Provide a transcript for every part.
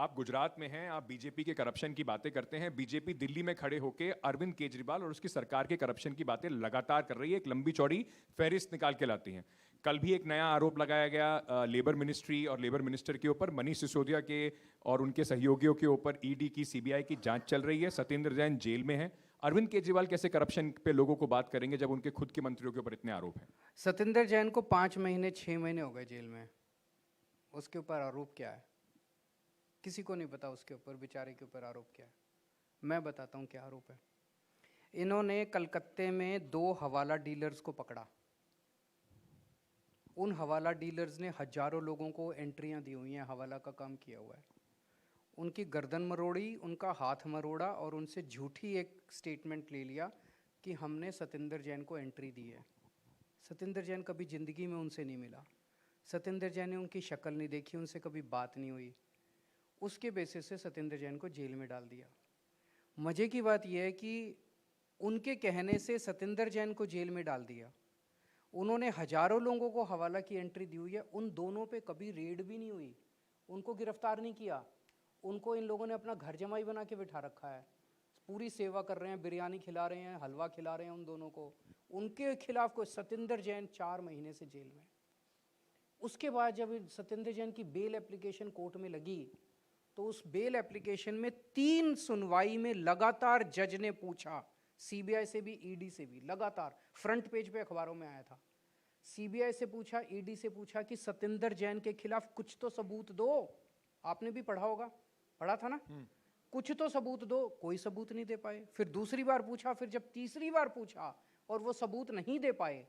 आप गुजरात में हैं, आप बीजेपी के करप्शन की बातें करते हैं। बीजेपी दिल्ली में खड़े होकर अरविंद केजरीवाल और उसकी सरकार के करप्शन की बातें लगातार कर रही है, एक लंबी चौड़ी फहरिस्त निकाल के लाती है। कल भी एक नया आरोप लगाया गया लेबर मिनिस्ट्री और लेबर मिनिस्टर के ऊपर, मनीष सिसोदिया के और उनके सहयोगियों के ऊपर ईडी की, सीबीआई की जांच चल रही है। सत्येंद्र जैन जेल में है। अरविंद केजरीवाल कैसे करप्शन पे लोगों को बात करेंगे जब उनके खुद के मंत्रियों के ऊपर इतने आरोप हैं? सत्येंद्र जैन को 5 महीने 6 महीने हो गए जेल में। उसके ऊपर आरोप क्या है? किसी को नहीं पता उसके ऊपर, बेचारे के ऊपर आरोप क्या है। मैं बताता हूँ क्या आरोप है। इन्होंने कलकत्ते में 2 हवाला डीलर्स को पकड़ा। उन हवाला डीलर्स ने हजारों लोगों को एंट्रियां दी हुई हैं, हवाला का काम किया हुआ है। उनकी गर्दन मरोड़ी, उनका हाथ मरोड़ा और उनसे झूठी एक स्टेटमेंट ले लिया कि हमने सत्येंद्र जैन को एंट्री दी है। सत्येंद्र जैन कभी ज़िंदगी में उनसे नहीं मिला। सत्येंद्र जैन ने उनकी शक्ल नहीं देखी, उनसे कभी बात नहीं हुई। उसके बेसिस से सत्येंद्र जैन को जेल में डाल दिया। मज़े की बात यह है कि उनके कहने से सत्येंद्र जैन को जेल में डाल दिया। उन्होंने हजारों लोगों को हवाला की एंट्री दी हुई है। उन दोनों पे कभी रेड भी नहीं हुई, उनको गिरफ्तार नहीं किया। उनको इन लोगों ने अपना घर जमाई बना के बिठा रखा है। पूरी सेवा कर रहे हैं, बिरयानी खिला रहे हैं, हलवा खिला रहे हैं उन दोनों को। उनके खिलाफ कोई सत्येंद्र जैन 4 महीने से जेल में। उसके बाद जब सत्येंद्र जैन की बेल एप्लीकेशन कोर्ट में लगी तो उस बेल एप्लीकेशन में 3 सुनवाई में लगातार जज ने पूछा, सीबीआई से भी, ईडी से भी, लगातार फ्रंट पेज पे अखबारों में आया था। सीबीआई से पूछा, ईडी से पूछा कि सत्येंद्र जैन के खिलाफ कुछ तो सबूत दो। आपने भी पढ़ा होगा, पढ़ा था ना? कुछ तो सबूत दो। कोई सबूत नहीं दे पाए। फिर दूसरी बार पूछा, फिर जब तीसरी बार पूछा और वो सबूत नहीं दे पाए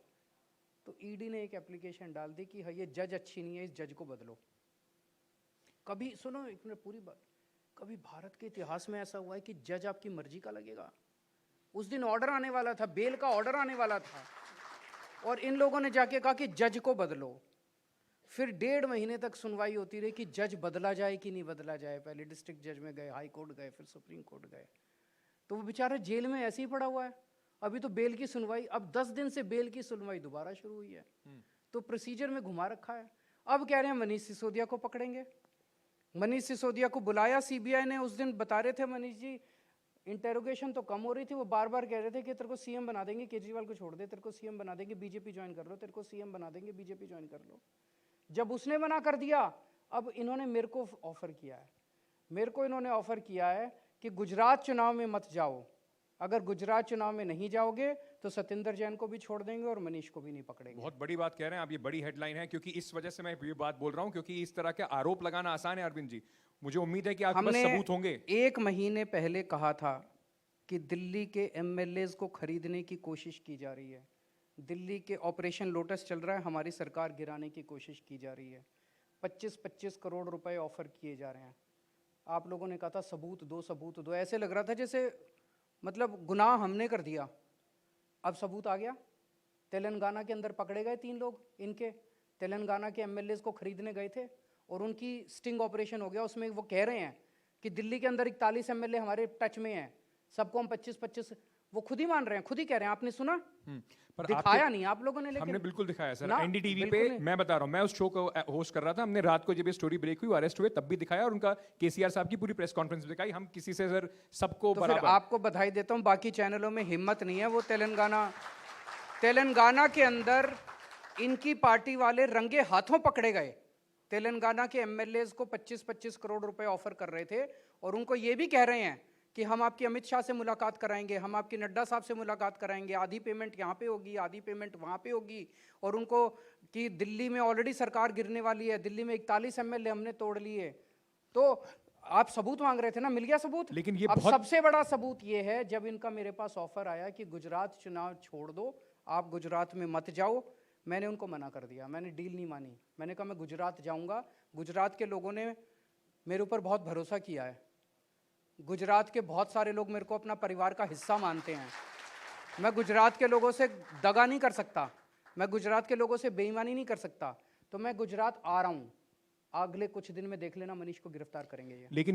तो ईडी ने एक एप्लीकेशन डाल दी कि हाँ, ये जज अच्छी नहीं है, इस जज को बदलो। कभी सुनो एक मिनट पूरी बात, कभी भारत के इतिहास में ऐसा हुआ है कि जज आपकी मर्जी का लगेगा? उस दिन ऑर्डर आने वाला था, बेल का ऑर्डर आने वाला था और इन लोगों ने जाके कहा कि जज को बदलो। फिर 1.5 महीने तक सुनवाई होती रही कि जज बदला जाए कि नहीं बदला जाए। पहले डिस्ट्रिक्ट जज में गए, हाई कोर्ट गए, फिर सुप्रीम कोर्ट गए। तो वो बेचारा जेल में ऐसे ही पड़ा हुआ है। अभी तो बेल की सुनवाई, अब 10 दिन से बेल की सुनवाई दोबारा शुरू हुई है। तो प्रोसीजर में घुमा रखा है। अब कह रहे हैं मनीष सिसोदिया को पकड़ेंगे। मनीष सिसोदिया को बुलाया सीबीआई ने। उस दिन बता रहे थे मनीष जी, इंटेरोगेशन तो कम हो रही थी, वो बार बार कह रहे थे कि तेरे को सीएम बना देंगे, केजरीवाल को छोड़ दे, तेरे को सीएम बना देंगे, बीजेपी ज्वाइन कर लो, तेरे को सीएम बना देंगे, बीजेपी ज्वाइन कर लो। जब उसने मना कर दिया, अब इन्होंने मेरे को ऑफर किया है। मेरे को इन्होंने ऑफर किया है कि गुजरात चुनाव में मत जाओ। अगर गुजरात चुनाव में नहीं जाओगे तो सत्येंद्र जैन को भी छोड़ देंगे और मनीष को भी नहीं पकड़ेंगे। बहुत बड़ी बात कह रहे हैं आप, ये बड़ी हेडलाइन है, क्योंकि इस वजह से मैं ये बात बोल रहा हूं, क्योंकि इस तरह के आरोप लगाना आसान है अरविंद जी। मुझे उम्मीद है कि आपके पास सबूत होंगे। 1 महीने पहले कहा था कि दिल्ली के एमएलएज को खरीदने की कोशिश की जा रही है। दिल्ली के ऑपरेशन लोटस चल रहा है, हमारी सरकार गिराने की कोशिश की जा रही है। 25-25 करोड़ रुपए ऑफर किए जा रहे हैं। आप लोगों ने कहा था सबूत दो, सबूत दो। ऐसे लग रहा था जैसे मतलब गुनाह हमने कर दिया। अब सबूत आ गया। तेलंगाना के अंदर पकड़े गए 3 लोग इनके। तेलंगाना के एमएलएज को खरीदने गए थे और उनकी स्टिंग ऑपरेशन हो गया। उसमें वो कह रहे हैं कि दिल्ली के अंदर 41 एमएलए हमारे टच में हैं, सबको हम 25-25, वो खुद ही मान रहे हैं, खुद ही कह रहे हैं। आपने सुना? पर दिखाया नहीं आप लोगों ने, लेकिन हमने बिल्कुल दिखाया सर, ना, एनडीटीवी पे। बिल्कुल मैं बता रहा हूं, मैं उस शो को होस्ट कर रहा था। हमने रात को जब ये स्टोरी ब्रेक हुई, अरेस्ट हुए, तब भी दिखाया और उनका केसीआर साहब की पूरी प्रेस कॉन्फ्रेंस दिखाई। हम किसी से सर सबको तो बराबर। फिर आपको बधाई देता हूं, बाकी चैनलों में हिम्मत नहीं है। वो तेलंगाना के अंदर इनकी पार्टी वाले रंगे हाथों पकड़े गए। तेलंगाना के एमएलए को 25-25 करोड़ रुपए ऑफर कर रहे थे और उनको ये भी कह रहे हैं कि हम आपकी अमित शाह से मुलाकात कराएंगे, हम आपकी नड्डा साहब से मुलाकात कराएंगे, आधी पेमेंट यहाँ पे होगी, आधी पेमेंट वहाँ पे होगी। और उनको कि दिल्ली में ऑलरेडी सरकार गिरने वाली है, दिल्ली में 41 एमएलए हमने तोड़ लिए। तो आप सबूत मांग रहे थे ना, मिल गया सबूत। लेकिन ये अब सबसे बड़ा सबूत ये है, जब इनका मेरे पास ऑफर आया कि गुजरात चुनाव छोड़ दो, आप गुजरात में मत जाओ, मैंने उनको मना कर दिया। मैंने डील नहीं मानी। मैंने कहा मैं गुजरात जाऊंगा। गुजरात के लोगों ने मेरे ऊपर बहुत भरोसा किया है। गुजरात के बहुत सारे लोग मेरे को अपना परिवार का हिस्सा मानते हैं। मैं गुजरात के लोगों से दगा नहीं कर सकता, मैं गुजरात के लोगों से बेईमानी नहीं कर सकता। तो मैं गुजरात आ रहा हूँ। अगले कुछ दिन में देख लेना, मनीष को गिरफ्तार करेंगे ये। लेकिन